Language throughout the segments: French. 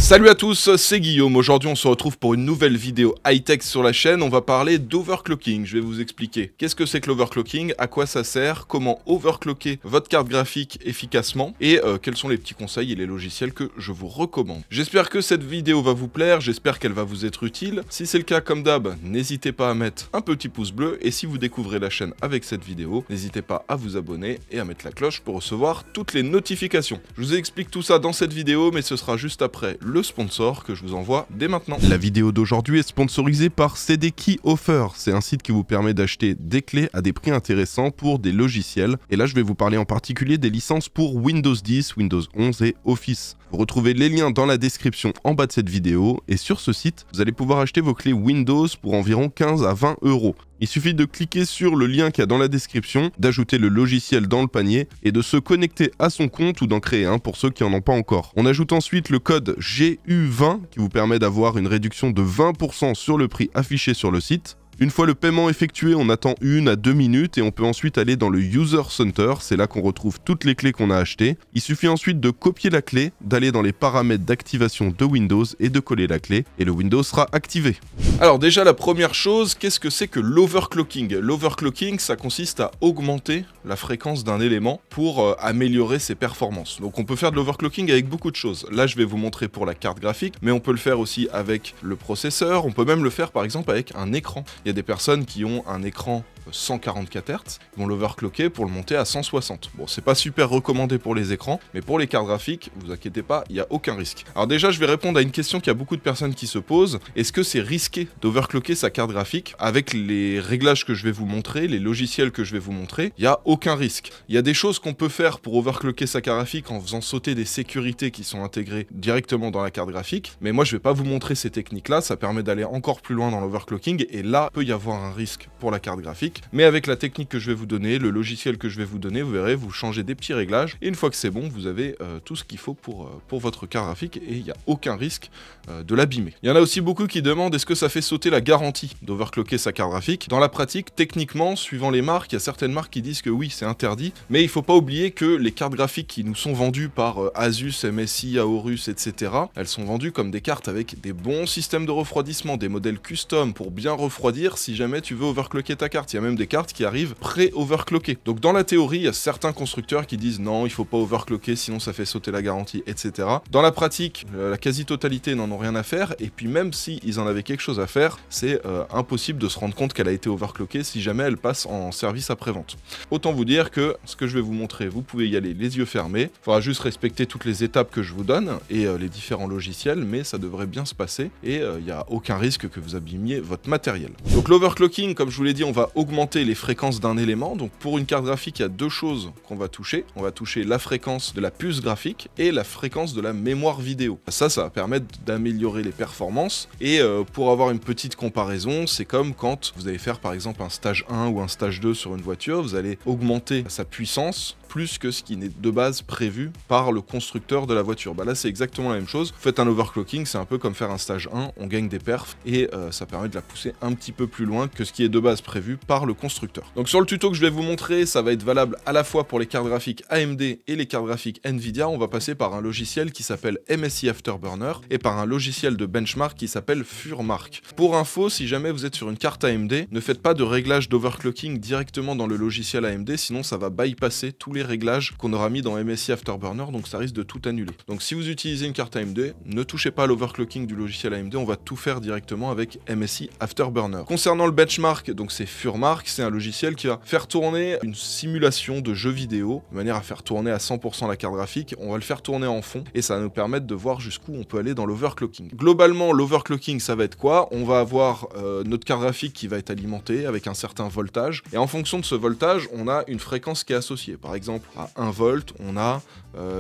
Salut à tous, c'est Guillaume. Aujourd'hui on se retrouve pour une nouvelle vidéo high-tech sur la chaîne. On va parler d'overclocking. Je vais vous expliquer qu'est-ce que c'est que l'overclocking, à quoi ça sert, comment overclocker votre carte graphique efficacement et quels sont les petits conseils et les logiciels que je vous recommande. J'espère que cette vidéo va vous plaire, j'espère qu'elle va vous être utile. Si c'est le cas, comme d'hab, n'hésitez pas à mettre un petit pouce bleu et si vous découvrez la chaîne avec cette vidéo, n'hésitez pas à vous abonner et à mettre la cloche pour recevoir toutes les notifications. Je vous explique tout ça dans cette vidéo, mais ce sera juste après le sponsor que je vous envoie dès maintenant. La vidéo d'aujourd'hui est sponsorisée par CD Key Offer. C'est un site qui vous permet d'acheter des clés à des prix intéressants pour des logiciels. Et là, je vais vous parler en particulier des licences pour Windows 10, Windows 11 et Office. Vous retrouvez les liens dans la description en bas de cette vidéo. Et sur ce site, vous allez pouvoir acheter vos clés Windows pour environ 15 à 20 €. Il suffit de cliquer sur le lien qu'il y a dans la description, d'ajouter le logiciel dans le panier et de se connecter à son compte ou d'en créer un pour ceux qui n'en ont pas encore. On ajoute ensuite le code GU20 qui vous permet d'avoir une réduction de 20% sur le prix affiché sur le site. Une fois le paiement effectué, on attend 1 à 2 minutes et on peut ensuite aller dans le User Center, c'est là qu'on retrouve toutes les clés qu'on a achetées. Il suffit ensuite de copier la clé, d'aller dans les paramètres d'activation de Windows et de coller la clé et le Windows sera activé. Alors déjà la première chose, qu'est-ce que c'est que l'overclocking? L'overclocking, ça consiste à augmenter la fréquence d'un élément pour améliorer ses performances. Donc on peut faire de l'overclocking avec beaucoup de choses. Là je vais vous montrer pour la carte graphique, mais on peut le faire aussi avec le processeur, on peut même le faire par exemple avec un écran. Il y a des personnes qui ont un écran 144 Hz, ils vont l'overclocker pour le monter à 160. Bon, c'est pas super recommandé pour les écrans, mais pour les cartes graphiques, vous inquiétez pas, il n'y a aucun risque. Alors déjà, je vais répondre à une question qu'il y a beaucoup de personnes qui se posent. Est-ce que c'est risqué d'overclocker sa carte graphique? Avec les réglages que je vais vous montrer, les logiciels que je vais vous montrer, il n'y a aucun risque. Il y a des choses qu'on peut faire pour overclocker sa carte graphique en faisant sauter des sécurités qui sont intégrées directement dans la carte graphique, mais moi je vais pas vous montrer ces techniques-là, ça permet d'aller encore plus loin dans l'overclocking, et là, il peut y avoir un risque pour la carte graphique. Mais avec la technique que je vais vous donner, le logiciel que je vais vous donner, vous verrez, vous changez des petits réglages et une fois que c'est bon, vous avez tout ce qu'il faut pour votre carte graphique et il n'y a aucun risque de l'abîmer. Il y en a aussi beaucoup qui demandent est-ce que ça fait sauter la garantie d'overclocker sa carte graphique. Dans la pratique, techniquement, suivant les marques, il y a certaines marques qui disent que oui, c'est interdit, mais il faut pas oublier que les cartes graphiques qui nous sont vendues par Asus, MSI, Aorus, etc., elles sont vendues comme des cartes avec des bons systèmes de refroidissement, des modèles custom pour bien refroidir si jamais tu veux overclocker ta carte. Il y a même des cartes qui arrivent pré-overclockées. Donc dans la théorie, il y a certains constructeurs qui disent non, il faut pas overclocker sinon ça fait sauter la garantie, etc. Dans la pratique, la quasi-totalité n'en ont rien à faire et puis même si ils en avaient quelque chose à faire, c'est impossible de se rendre compte qu'elle a été overclockée si jamais elle passe en service après-vente. Autant vous dire que ce que je vais vous montrer, vous pouvez y aller les yeux fermés. Il faudra juste respecter toutes les étapes que je vous donne et les différents logiciels, mais ça devrait bien se passer et il n'y a aucun risque que vous abîmiez votre matériel. Donc l'overclocking, comme je vous l'ai dit, on va augmenter les fréquences d'un élément. Donc pour une carte graphique, il y a deux choses qu'on va toucher. On va toucher la fréquence de la puce graphique et la fréquence de la mémoire vidéo. Ça va permettre d'améliorer les performances. Et pour avoir une petite comparaison, c'est comme quand vous allez faire par exemple un stage 1 ou un stage 2 sur une voiture, vous allez augmenter sa puissance plus que ce qui n'est de base prévu par le constructeur de la voiture. Bah là c'est exactement la même chose. Vous faites un overclocking, c'est un peu comme faire un stage 1, on gagne des perfs et ça permet de la pousser un petit peu plus loin que ce qui est de base prévu par le constructeur. Donc sur le tuto que je vais vous montrer, ça va être valable à la fois pour les cartes graphiques AMD et les cartes graphiques Nvidia. On va passer par un logiciel qui s'appelle MSI Afterburner et par un logiciel de benchmark qui s'appelle Furmark. Pour info, si jamais vous êtes sur une carte AMD, ne faites pas de réglage d'overclocking directement dans le logiciel AMD, sinon ça va bypasser tous les réglages qu'on aura mis dans MSI Afterburner, donc ça risque de tout annuler. Donc si vous utilisez une carte AMD, ne touchez pas à l'overclocking du logiciel AMD, on va tout faire directement avec MSI Afterburner. Concernant le benchmark, donc c'est Furmark, c'est un logiciel qui va faire tourner une simulation de jeu vidéo, de manière à faire tourner à 100% la carte graphique, on va le faire tourner en fond, et ça va nous permettre de voir jusqu'où on peut aller dans l'overclocking. Globalement, l'overclocking, ça va être quoi? On va avoir notre carte graphique qui va être alimentée avec un certain voltage, et en fonction de ce voltage, on a une fréquence qui est associée. Par exemple, à 1 volt, on a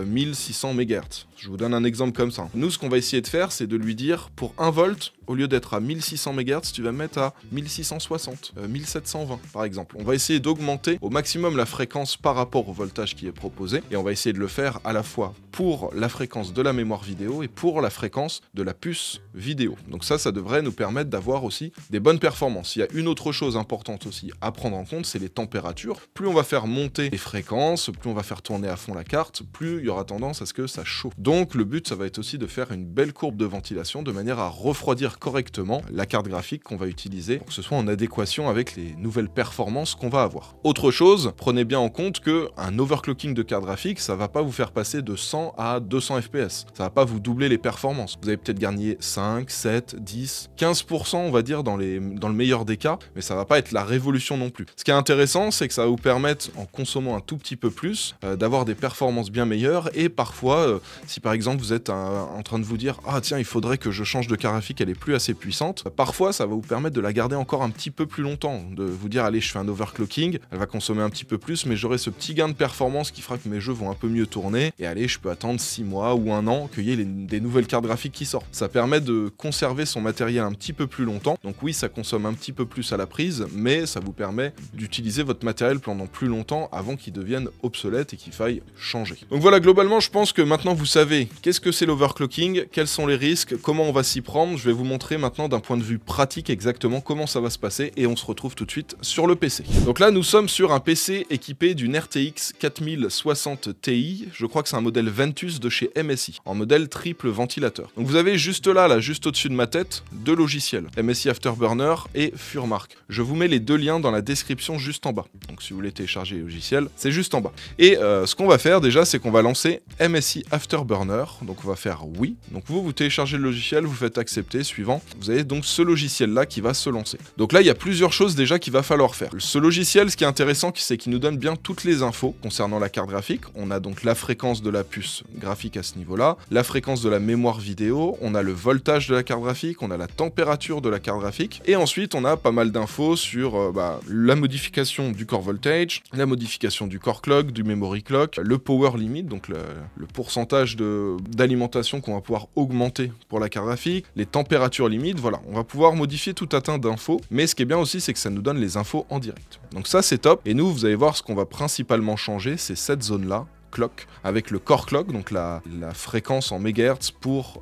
1600 MHz. Je vous donne un exemple comme ça. Nous, ce qu'on va essayer de faire, c'est de lui dire, pour 1 volt, au lieu d'être à 1600 MHz, tu vas mettre à 1660, 1720 par exemple. On va essayer d'augmenter au maximum la fréquence par rapport au voltage qui est proposé, et on va essayer de le faire à la fois pour la fréquence de la mémoire vidéo et pour la fréquence de la puce vidéo. Donc ça devrait nous permettre d'avoir aussi des bonnes performances. Il y a une autre chose importante aussi à prendre en compte, c'est les températures. Plus on va faire monter les fréquences, plus on va faire tourner à fond la carte, plus il y aura tendance à ce que ça chauffe. Donc le but, ça va être aussi de faire une belle courbe de ventilation de manière à refroidir correctement la carte graphique qu'on va utiliser pour que ce soit en adéquation avec les nouvelles performances qu'on va avoir. Autre chose, prenez bien en compte que un overclocking de carte graphique, ça va pas vous faire passer de 100 à 200 FPS. Ça va pas vous doubler les performances. Vous allez peut-être gagner 5, 7, 10, 15% on va dire dans le meilleur des cas, mais ça va pas être la révolution non plus. Ce qui est intéressant, c'est que ça va vous permettre, en consommant un tout petit peu plus, d'avoir des performances bien meilleures, et parfois, si par exemple vous êtes en train de vous dire « Ah tiens, il faudrait que je change de carte graphique, elle est plus assez puissante », parfois ça va vous permettre de la garder encore un petit peu plus longtemps, de vous dire « Allez, je fais un overclocking, elle va consommer un petit peu plus, mais j'aurai ce petit gain de performance qui fera que mes jeux vont un peu mieux tourner, et allez, je peux attendre 6 mois ou 1 an qu'il y ait des nouvelles cartes graphiques qui sortent. » Ça permet de conserver son matériel un petit peu plus longtemps, donc oui, ça consomme un petit peu plus à la prise, mais ça vous permet d'utiliser votre matériel pendant plus longtemps avant qu'il devienne obsolète et qu'il faille changer. Donc voilà, globalement, je pense que maintenant vous savez qu'est-ce que c'est l'overclocking, quels sont les risques, comment on va s'y prendre. Je vais vous montrer maintenant d'un point de vue pratique exactement comment ça va se passer, et on se retrouve tout de suite sur le PC. Donc là, nous sommes sur un PC équipé d'une RTX 4060 Ti, je crois que c'est un modèle Ventus de chez MSI, en modèle triple ventilateur. Donc vous avez juste là, juste au-dessus de ma tête, deux logiciels, MSI Afterburner et Furmark. Je vous mets les deux liens dans la description juste en bas. Donc si vous voulez télécharger les logiciels, c'est juste en bas. Et ce qu'on va faire déjà, c'est qu'on va lancer MSI Afterburner. Donc on va faire oui. Donc vous téléchargez le logiciel, vous faites accepter, suivant. Vous avez donc ce logiciel-là qui va se lancer. Donc là, il y a plusieurs choses déjà qu'il va falloir faire. Ce logiciel, ce qui est intéressant, c'est qu'il nous donne bien toutes les infos concernant la carte graphique. On a donc la fréquence de la puce graphique à ce niveau-là, la fréquence de la mémoire vidéo, on a le voltage de la carte graphique, on a la température de la carte graphique, et ensuite on a pas mal d'infos sur la modification du core voltage, la modification du core clock, du memory clock, le power limit, donc le pourcentage d'alimentation qu'on va pouvoir augmenter pour la carte graphique, les températures limites, voilà, on va pouvoir modifier tout un tas d'infos, mais ce qui est bien aussi, c'est que ça nous donne les infos en direct. Donc ça c'est top, et nous, vous allez voir, ce qu'on va principalement changer, c'est cette zone-là, clock, avec le core clock, donc la fréquence en mégahertz pour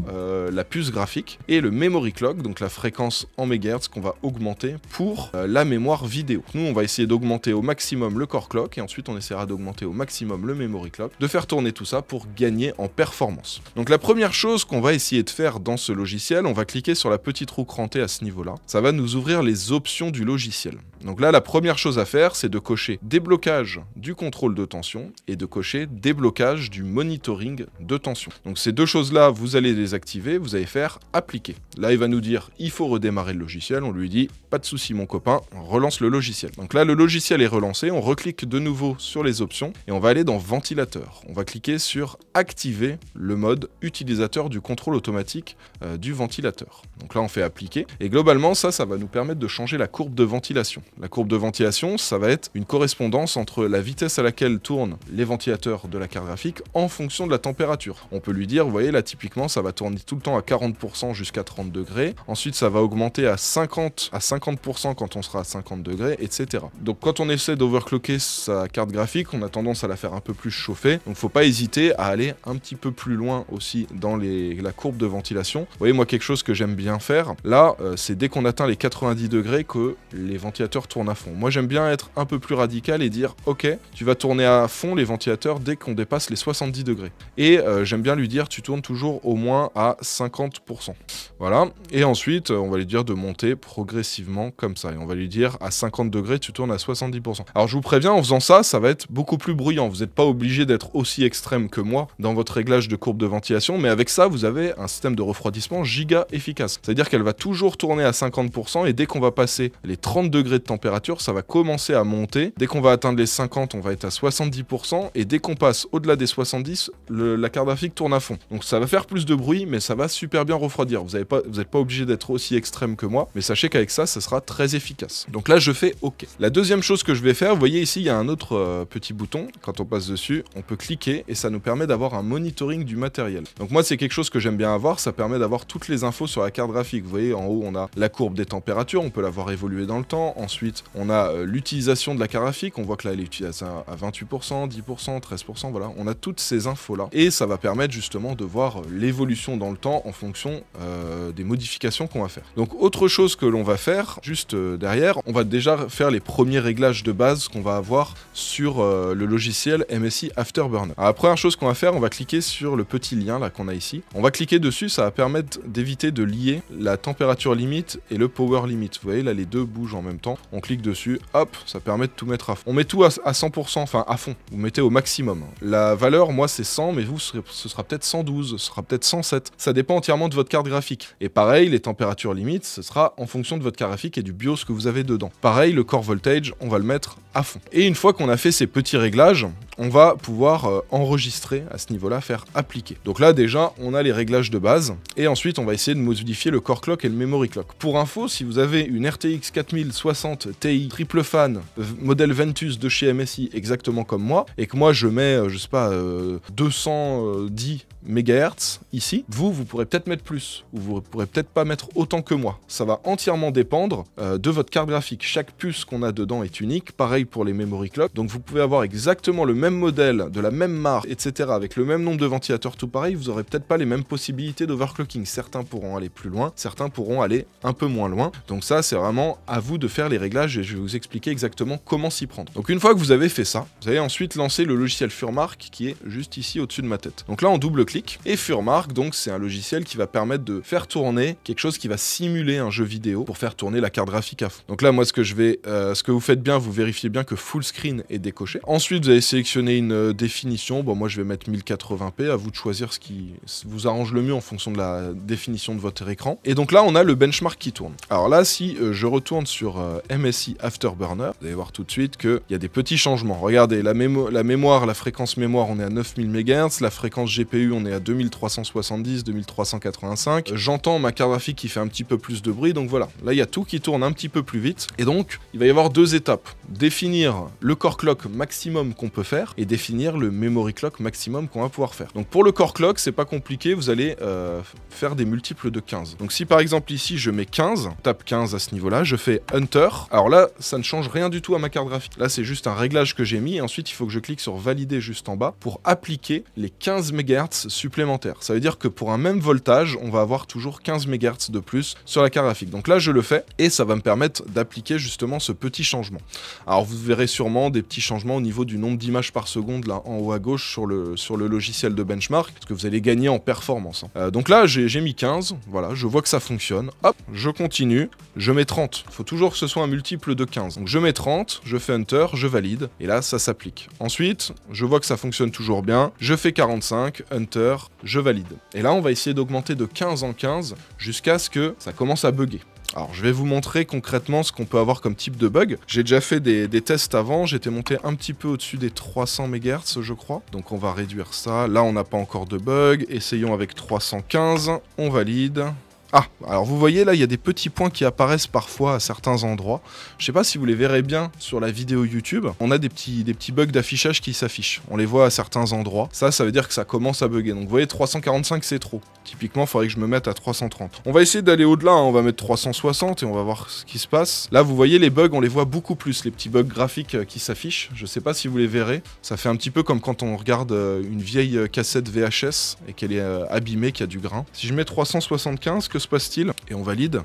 la puce graphique, et le memory clock, donc la fréquence en mégahertz qu'on va augmenter pour la mémoire vidéo. Nous, on va essayer d'augmenter au maximum le core clock, et ensuite on essaiera d'augmenter au maximum le memory clock, de faire tourner tout ça pour gagner en performance. Donc la première chose qu'on va essayer de faire dans ce logiciel, on va cliquer sur la petite roue crantée à ce niveau-là. Ça va nous ouvrir les options du logiciel. Donc là, la première chose à faire, c'est de cocher déblocage du contrôle de tension et de cocher déblocage du monitoring de tension. Donc ces deux choses-là, vous allez les activer, vous allez faire appliquer. Là, il va nous dire, il faut redémarrer le logiciel. On lui dit, pas de souci mon copain, on relance le logiciel. Donc là, le logiciel est relancé, on reclique de nouveau sur les options et on va aller dans ventilateur. On va cliquer sur activer le mode utilisateur du contrôle automatique du ventilateur. Donc là, on fait appliquer et globalement, ça va nous permettre de changer la courbe de ventilation. La courbe de ventilation, ça va être une correspondance entre la vitesse à laquelle tournent les ventilateurs de la carte graphique en fonction de la température. On peut lui dire, vous voyez là typiquement ça va tourner tout le temps à 40% jusqu'à 30 degrés, ensuite ça va augmenter à 50% quand on sera à 50 degrés, etc. Donc quand on essaie d'overclocker sa carte graphique, on a tendance à la faire un peu plus chauffer, donc faut pas hésiter à aller un petit peu plus loin aussi dans la courbe de ventilation. Vous voyez, moi quelque chose que j'aime bien faire, là c'est dès qu'on atteint les 90 degrés que les ventilateurs tournent à fond. Moi j'aime bien être un peu plus radical et dire ok, tu vas tourner à fond les ventilateurs dès qu'on dépasse les 70 degrés. Et j'aime bien lui dire tu tournes toujours au moins à 50%. Voilà, et ensuite on va lui dire de monter progressivement comme ça. Et on va lui dire à 50 degrés tu tournes à 70%. Alors je vous préviens, en faisant ça, ça va être beaucoup plus bruyant. Vous n'êtes pas obligé d'être aussi extrême que moi dans votre réglage de courbe de ventilation, mais avec ça vous avez un système de refroidissement giga efficace. C'est-à-dire qu'elle va toujours tourner à 50% et dès qu'on va passer les 30 degrés de température, ça va commencer à monter. Dès qu'on va atteindre les 50, on va être à 70% et dès qu'on passe au-delà des 70, la carte graphique tourne à fond. Donc ça va faire plus de bruit, mais ça va super bien refroidir. Vous n'êtes pas obligé d'être aussi extrême que moi, mais sachez qu'avec ça sera très efficace. Donc là, je fais OK. La deuxième chose que je vais faire, vous voyez ici, il y a un autre petit bouton. Quand on passe dessus, on peut cliquer et ça nous permet d'avoir un monitoring du matériel. Donc moi, c'est quelque chose que j'aime bien avoir. Ça permet d'avoir toutes les infos sur la carte graphique. Vous voyez, en haut, on a la courbe des températures. On peut la voir évoluer dans le temps. Ensuite, on a l'utilisation de la carte graphique. On voit que là, elle est utilisée à 28%, 10%, 13%. Voilà, on a toutes ces infos-là. Et ça va permettre justement de voir l'évolution dans le temps en fonction des modifications qu'on va faire. Donc autre chose que l'on va faire, juste derrière, on va déjà faire les premiers réglages de base qu'on va avoir sur le logiciel MSI Afterburner. Alors, la première chose qu'on va faire, on va cliquer sur le petit lien là qu'on a ici. On va cliquer dessus, ça va permettre d'éviter de lier la température limite et le power limit. Vous voyez là, les deux bougent en même temps. On clique dessus, hop, ça permet de tout mettre à fond. On met tout à 100%, enfin à fond. Vous mettez au maximum. La valeur, moi c'est 100, mais vous, ce sera peut-être 112, ce sera peut-être 107. Ça dépend entièrement de votre carte graphique. Et pareil, les températures limites, ce sera en fonction de votre carte graphique et du BIOS que vous avez dedans. Pareil, le core voltage, on va le mettre à fond. Et une fois qu'on a fait ces petits réglages, on va pouvoir enregistrer à ce niveau-là, faire appliquer. Donc là déjà, on a les réglages de base. Et ensuite, on va essayer de modifier le core clock et le memory clock. Pour info, si vous avez une RTX 4060 Ti triple fan, modèle Ventus de chez MSI, exactement comme moi, et que moi je mets, je sais pas, 210 MHz ici, vous pourrez peut-être mettre plus, ou vous pourrez peut-être pas mettre autant que moi. Ça va entièrement dépendre de votre carte graphique. Chaque puce qu'on a dedans est unique, pareil pour les memory clock, donc vous pouvez avoir exactement le même modèle, de la même marque, etc., avec le même nombre de ventilateurs tout pareil, vous aurez peut-être pas les mêmes possibilités d'overclocking. Certains pourront aller plus loin, certains pourront aller un peu moins loin, donc ça c'est vraiment à vous de faire les réglages et je vais vous expliquer exactement comment s'y prendre. Donc une fois que vous avez fait ça, vous allez ensuite lancer le logiciel Furmark qui est juste ici au-dessus de ma tête. Donc là on double-clique, et Furmark, donc c'est un logiciel qui va permettre de faire tourner quelque chose qui va simuler un jeu vidéo pour faire tourner la carte graphique à fond. Donc là moi ce que vous faites bien, vous vérifiez bien que full screen est décoché. Ensuite vous allez sélectionner une définition, bon moi je vais mettre 1080p, à vous de choisir ce qui vous arrange le mieux en fonction de la définition de votre écran. Et donc là on a le benchmark qui tourne. Alors là si je retourne sur MSI Afterburner, vous allez voir tout de suite qu'il y a des petits changements. Regardez, la mémoire, la fréquence mémoire on est à 9000 MHz, la fréquence GPU on est à 2370, 2385. J'entends ma carte graphique qui fait un petit peu plus de bruit, donc voilà. Là il y a tout qui tourne un petit peu plus vite. Et donc il va y avoir deux étapes. Définir le core clock maximum qu'on peut faire et définir le memory clock maximum qu'on va pouvoir faire. Donc pour le core clock, c'est pas compliqué, vous allez faire des multiples de 15. Donc si par exemple ici je mets 15, tape 15 à ce niveau-là, je fais Enter. Alors là, ça ne change rien du tout à ma carte graphique. Là, c'est juste un réglage que j'ai mis et ensuite il faut que je clique sur valider juste en bas pour appliquer les 15 MHz supplémentaires. Ça veut dire que pour un même voltage, on va avoir toujours 15 MHz de plus sur la carte graphique. Donc là, je le fais et ça va me permettre d'appliquer justement ce petit changement. Alors vous verrez sûrement des petits changements au niveau du nombre d'images par seconde là en haut à gauche sur le logiciel de benchmark, parce que vous allez gagner en performance. Donc là, j'ai mis 15, voilà, je vois que ça fonctionne. Hop, je continue, je mets 30. Il faut toujours que ce soit un multiple de 15. Donc je mets 30, je fais Enter, je valide, et là, ça s'applique. Ensuite, je vois que ça fonctionne toujours bien, je fais 45, Enter, je valide. Et là, on va essayer d'augmenter de 15 en 15 jusqu'à ce que ça commence à bugger. Alors je vais vous montrer concrètement ce qu'on peut avoir comme type de bug. J'ai déjà fait des tests avant, j'étais monté un petit peu au-dessus des 300 MHz je crois. Donc on va réduire ça, là on n'a pas encore de bug, essayons avec 315, on valide. Ah, alors vous voyez là, il y a des petits points qui apparaissent parfois à certains endroits. Je sais pas si vous les verrez bien sur la vidéo YouTube. On a des petits bugs d'affichage qui s'affichent. On les voit à certains endroits. Ça veut dire que ça commence à bugger. Donc vous voyez, 345 c'est trop. Typiquement, il faudrait que je me mette à 330. On va essayer d'aller au-delà, hein. On va mettre 360 et on va voir ce qui se passe. Là, vous voyez, les bugs, on les voit beaucoup plus. Les petits bugs graphiques qui s'affichent. Je sais pas si vous les verrez. Ça fait un petit peu comme quand on regarde une vieille cassette VHS et qu'elle est abîmée, qu'il y a du grain. Si je mets 375, que se passe-t-il? Et on valide.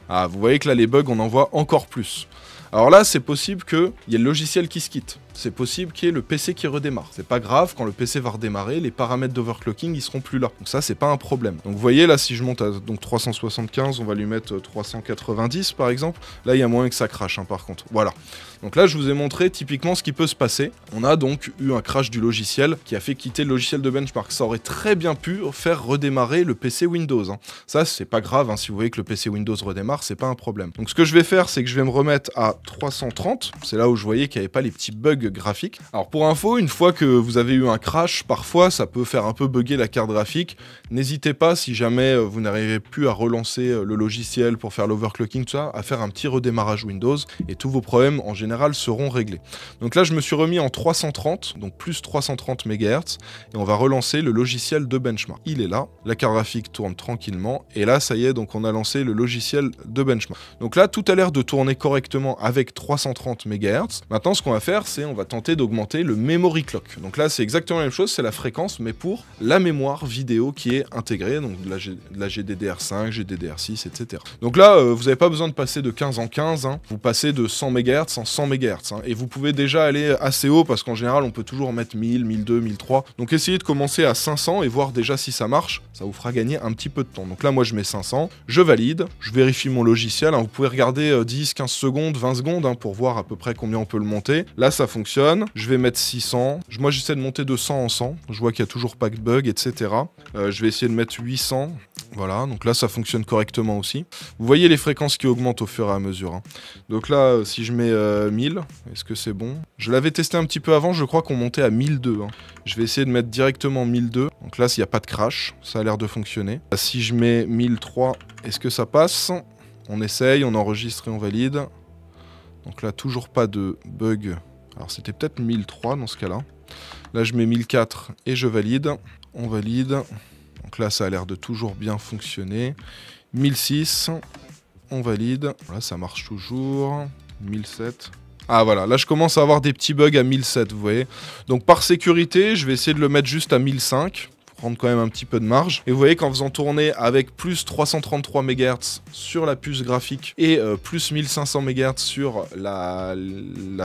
Ah, vous voyez que là, les bugs, on en voit encore plus. Alors là, c'est possible qu'il y ait le logiciel qui se quitte. C'est possible qu'il y ait le PC qui redémarre. C'est pas grave, quand le PC va redémarrer, les paramètres d'overclocking, ils seront plus là. Donc ça, c'est pas un problème. Donc vous voyez, là, si je monte à donc 375, on va lui mettre 390, par exemple. Là, il y a moyen que ça crache, hein, par contre. Voilà. Donc là, je vous ai montré typiquement ce qui peut se passer. On a donc eu un crash du logiciel qui a fait quitter le logiciel de benchmark. Ça aurait très bien pu faire redémarrer le PC Windows, hein. Ça, c'est pas grave, hein, si vous voyez que le PC Windows redémarre, c'est pas un problème. Donc ce que je vais faire, c'est que je vais me remettre à 330. C'est là où je voyais qu'il n'y avait pas les petits bugs bug graphique. Alors pour info, une fois que vous avez eu un crash, parfois ça peut faire un peu bugger la carte graphique. N'hésitez pas, si jamais vous n'arrivez plus à relancer le logiciel pour faire l'overclocking, tout ça, à faire un petit redémarrage Windows et tous vos problèmes en général seront réglés. Donc là je me suis remis en 330, donc plus 330 MHz, et on va relancer le logiciel de benchmark. Il est là, la carte graphique tourne tranquillement, et là ça y est, donc on a lancé le logiciel de benchmark. Donc là tout a l'air de tourner correctement avec 330 MHz. Maintenant ce qu'on va faire, c'est on va tenter d'augmenter le memory clock. Donc là c'est exactement la même chose, c'est la fréquence, mais pour la mémoire vidéo qui est intégrée, donc de la GDDR5, GDDR6, etc. Donc là vous n'avez pas besoin de passer de 15 en 15, hein. Vous passez de 100 MHz en 100 MHz, hein. Et vous pouvez déjà aller assez haut, parce qu'en général on peut toujours mettre 1000, 1200, 1003. Donc essayez de commencer à 500 et voir déjà si ça marche, ça vous fera gagner un petit peu de temps. Donc là moi je mets 500, je valide, je vérifie mon logiciel, hein. Vous pouvez regarder 10, 15 secondes, 20 secondes, hein, pour voir à peu près combien on peut le monter. Là ça fonctionne, je vais mettre 600, moi j'essaie de monter de 100 en 100, je vois qu'il n'y a toujours pas de bug, etc. Je vais essayer de mettre 800, voilà, donc là ça fonctionne correctement aussi. Vous voyez les fréquences qui augmentent au fur et à mesure, hein. Donc là si je mets 1000, est-ce que c'est bon? Je l'avais testé un petit peu avant, je crois qu'on montait à 1002, hein. Je vais essayer de mettre directement 1002, donc là s'il n'y a pas de crash, ça a l'air de fonctionner. Si je mets 1003, est-ce que ça passe? On essaye, on enregistre et on valide. Donc là toujours pas de bug, alors c'était peut-être 1003 dans ce cas-là. Là je mets 1004 et je valide, on valide. Donc là ça a l'air de toujours bien fonctionner. 1006, on valide, là ça marche toujours. 1007. Ah voilà, là je commence à avoir des petits bugs à 1007, vous voyez. Donc par sécurité, je vais essayer de le mettre juste à 1005. Prendre quand même un petit peu de marge. Et vous voyez qu'en faisant tourner avec plus 333 MHz sur la puce graphique et plus 1500 MHz sur la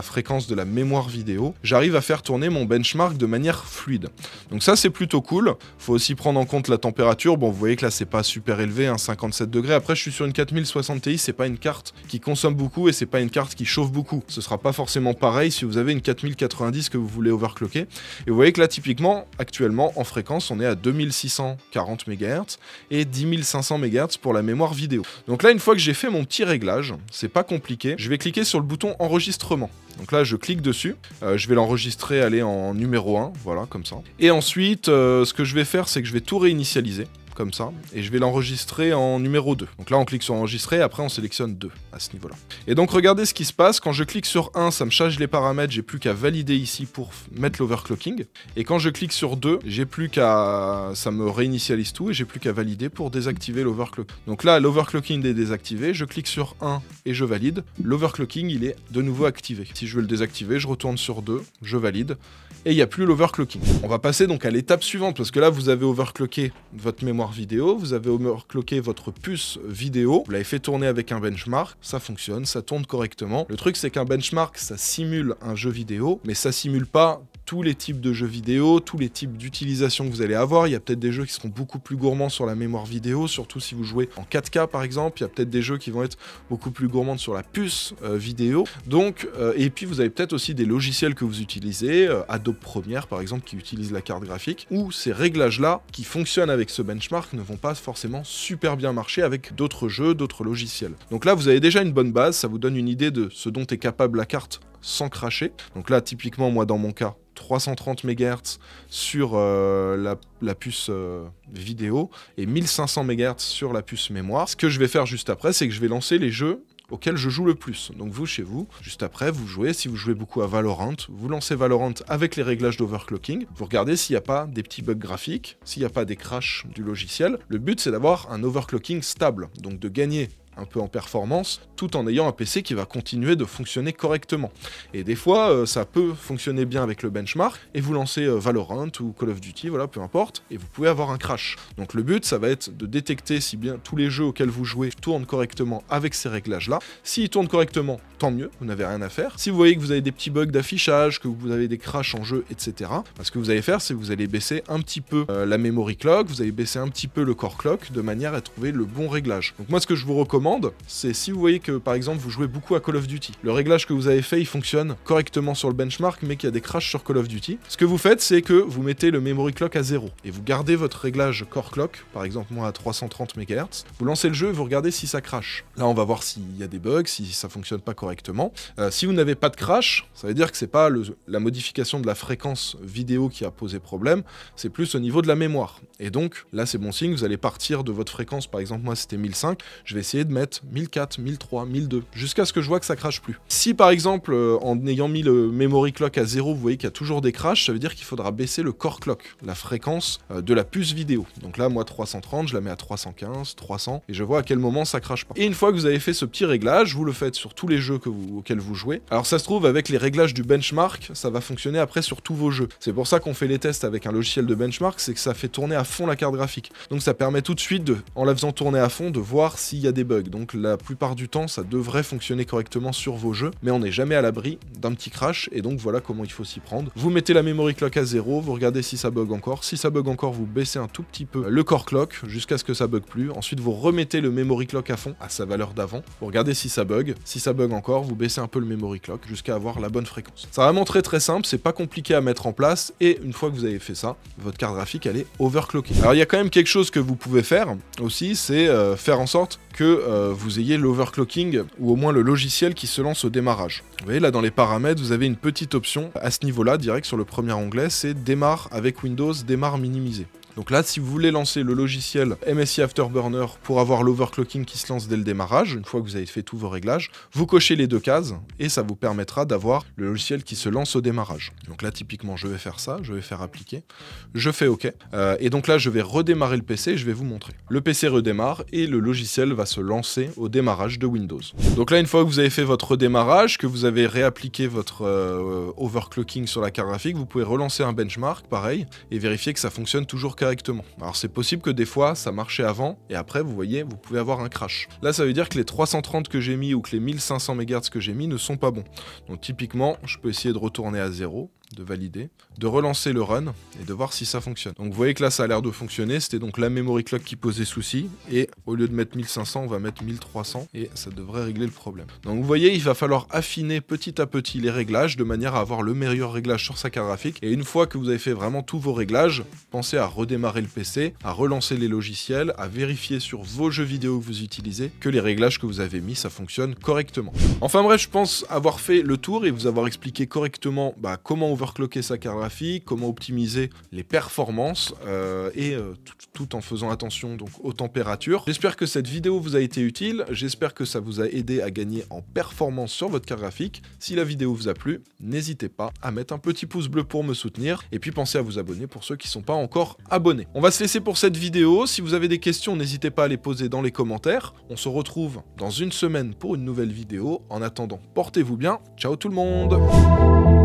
fréquence de la mémoire vidéo, j'arrive à faire tourner mon benchmark de manière fluide. Donc ça c'est plutôt cool. Faut aussi prendre en compte la température. Bon, vous voyez que là c'est pas super élevé, hein, 57 degrés. Après je suis sur une 4060 Ti, c'est pas une carte qui consomme beaucoup et c'est pas une carte qui chauffe beaucoup. Ce sera pas forcément pareil si vous avez une 4090 que vous voulez overclocker. Et vous voyez que là typiquement, actuellement en fréquence, on est à 2640 MHz et 10500 MHz pour la mémoire vidéo. Donc là, une fois que j'ai fait mon petit réglage, c'est pas compliqué, je vais cliquer sur le bouton enregistrement. Donc là, je clique dessus, je vais l'enregistrer, aller en numéro 1, voilà, comme ça. Et ensuite, ce que je vais faire, c'est que je vais tout réinitialiser, comme ça, et je vais l'enregistrer en numéro 2. Donc là on clique sur enregistrer, après on sélectionne 2 à ce niveau là. Et donc regardez ce qui se passe, quand je clique sur 1, ça me change les paramètres, j'ai plus qu'à valider ici pour mettre l'overclocking, et quand je clique sur 2, j'ai plus qu'à... ça me réinitialise tout, et j'ai plus qu'à valider pour désactiver l'overclock. Donc là l'overclocking est désactivé, je clique sur 1 et je valide, l'overclocking il est de nouveau activé. Si je veux le désactiver, je retourne sur 2, je valide, et il n'y a plus l'overclocking. On va passer donc à l'étape suivante, parce que là vous avez overclocké votre mémoire vidéo, vous avez overclocké votre puce vidéo, vous l'avez fait tourner avec un benchmark, ça fonctionne, ça tourne correctement. Le truc c'est qu'un benchmark ça simule un jeu vidéo, mais ça simule pas tous les types de jeux vidéo, tous les types d'utilisation que vous allez avoir. Il y a peut-être des jeux qui seront beaucoup plus gourmands sur la mémoire vidéo, surtout si vous jouez en 4K par exemple. Il y a peut-être des jeux qui vont être beaucoup plus gourmands sur la puce vidéo. Donc, et puis vous avez peut-être aussi des logiciels que vous utilisez, Adobe Premiere par exemple qui utilise la carte graphique, où ces réglages-là qui fonctionnent avec ce benchmark ne vont pas forcément super bien marcher avec d'autres jeux, d'autres logiciels. Donc là vous avez déjà une bonne base, ça vous donne une idée de ce dont est capable la carte sans cracher. Donc là typiquement moi dans mon cas 330 MHz sur la puce vidéo et 1500 MHz sur la puce mémoire. Ce que je vais faire juste après, c'est que je vais lancer les jeux auxquels je joue le plus. Donc vous, chez vous, juste après, vous jouez, si vous jouez beaucoup à Valorant, vous lancez Valorant avec les réglages d'overclocking, vous regardez s'il n'y a pas des petits bugs graphiques, s'il n'y a pas des crashs du logiciel. Le but, c'est d'avoir un overclocking stable, donc de gagner un peu en performance, tout en ayant un PC qui va continuer de fonctionner correctement. Et des fois, ça peut fonctionner bien avec le benchmark, et vous lancez Valorant ou Call of Duty, voilà, peu importe, et vous pouvez avoir un crash. Donc le but, ça va être de détecter si bien tous les jeux auxquels vous jouez tournent correctement avec ces réglages-là. S'ils tournent correctement, tant mieux, vous n'avez rien à faire. Si vous voyez que vous avez des petits bugs d'affichage, que vous avez des crashs en jeu, etc., ce que vous allez faire, c'est que vous allez baisser un petit peu la memory clock, vous allez baisser un petit peu le core clock, de manière à trouver le bon réglage. Donc moi, ce que je vous recommande, recommande, c'est si vous voyez que par exemple vous jouez beaucoup à Call of Duty, le réglage que vous avez fait il fonctionne correctement sur le benchmark mais qu'il y a des crashs sur Call of Duty, ce que vous faites c'est que vous mettez le memory clock à 0 et vous gardez votre réglage core clock, par exemple moi à 330 MHz, vous lancez le jeu et vous regardez si ça crash. Là on va voir s'il y a des bugs, si ça fonctionne pas correctement. Si vous n'avez pas de crash, ça veut dire que c'est pas la modification de la fréquence vidéo qui a posé problème, c'est plus au niveau de la mémoire. Et donc là c'est bon signe, vous allez partir de votre fréquence, par exemple moi c'était 1005, je vais essayer de mettre 1004, 1003, 1002, jusqu'à ce que je vois que ça crache plus. Si par exemple en ayant mis le memory clock à 0, vous voyez qu'il y a toujours des crashs, ça veut dire qu'il faudra baisser le core clock, la fréquence de la puce vidéo. Donc là moi 330, je la mets à 315, 300, et je vois à quel moment ça crache pas. Et une fois que vous avez fait ce petit réglage, vous le faites sur tous les jeux auxquels vous jouez. Alors ça se trouve avec les réglages du benchmark, ça va fonctionner après sur tous vos jeux. C'est pour ça qu'on fait les tests avec un logiciel de benchmark, c'est que ça fait tourner à fond la carte graphique. Donc ça permet tout de suite, en la faisant tourner à fond, de voir s'il y a des bugs. Donc la plupart du temps, ça devrait fonctionner correctement sur vos jeux, mais on n'est jamais à l'abri d'un petit crash, et donc voilà comment il faut s'y prendre. Vous mettez la memory clock à 0, vous regardez si ça bug encore. Si ça bug encore, vous baissez un tout petit peu le core clock jusqu'à ce que ça bug plus. Ensuite, vous remettez le memory clock à fond, à sa valeur d'avant. Vous regardez si ça bug. Si ça bug encore, vous baissez un peu le memory clock jusqu'à avoir la bonne fréquence. C'est vraiment très simple, c'est pas compliqué à mettre en place, et une fois que vous avez fait ça, votre carte graphique elle est overclockée. Alors il y a quand même quelque chose que vous pouvez faire aussi, c'est faire en sorte que vous ayez l'overclocking ou au moins le logiciel qui se lance au démarrage. Vous voyez là dans les paramètres, vous avez une petite option à ce niveau-là, direct sur le premier onglet, c'est démarre avec Windows, démarre minimisé. Donc là, si vous voulez lancer le logiciel MSI Afterburner pour avoir l'overclocking qui se lance dès le démarrage, une fois que vous avez fait tous vos réglages, vous cochez les deux cases et ça vous permettra d'avoir le logiciel qui se lance au démarrage. Donc là, typiquement, je vais faire ça, je vais faire appliquer, je fais OK. Et donc là, je vais redémarrer le PC et je vais vous montrer. Le PC redémarre et le logiciel va se lancer au démarrage de Windows. Donc là, une fois que vous avez fait votre redémarrage, que vous avez réappliqué votre overclocking sur la carte graphique, vous pouvez relancer un benchmark, pareil, et vérifier que ça fonctionne toujours correctement. Alors c'est possible que des fois ça marchait avant et après vous voyez vous pouvez avoir un crash. Là ça veut dire que les 330 que j'ai mis ou que les 1500 MHz que j'ai mis ne sont pas bons. Donc typiquement je peux essayer de retourner à 0, de valider, de relancer le run et de voir si ça fonctionne. Donc vous voyez que là ça a l'air de fonctionner, c'était donc la memory clock qui posait souci et au lieu de mettre 1500 on va mettre 1300 et ça devrait régler le problème. Donc vous voyez il va falloir affiner petit à petit les réglages de manière à avoir le meilleur réglage sur sa carte graphique et une fois que vous avez fait vraiment tous vos réglages, pensez à redémarrer le PC, à relancer les logiciels, à vérifier sur vos jeux vidéo que vous utilisez que les réglages que vous avez mis ça fonctionne correctement. Enfin bref, je pense avoir fait le tour et vous avoir expliqué correctement comment overclocker sa carte graphique, comment optimiser les performances tout en faisant attention donc aux températures. J'espère que cette vidéo vous a été utile, j'espère que ça vous a aidé à gagner en performance sur votre carte graphique. Si la vidéo vous a plu, n'hésitez pas à mettre un petit pouce bleu pour me soutenir et puis pensez à vous abonner pour ceux qui ne sont pas encore abonnés. On va se laisser pour cette vidéo, si vous avez des questions n'hésitez pas à les poser dans les commentaires. On se retrouve dans une semaine pour une nouvelle vidéo. En attendant, portez-vous bien, ciao tout le monde.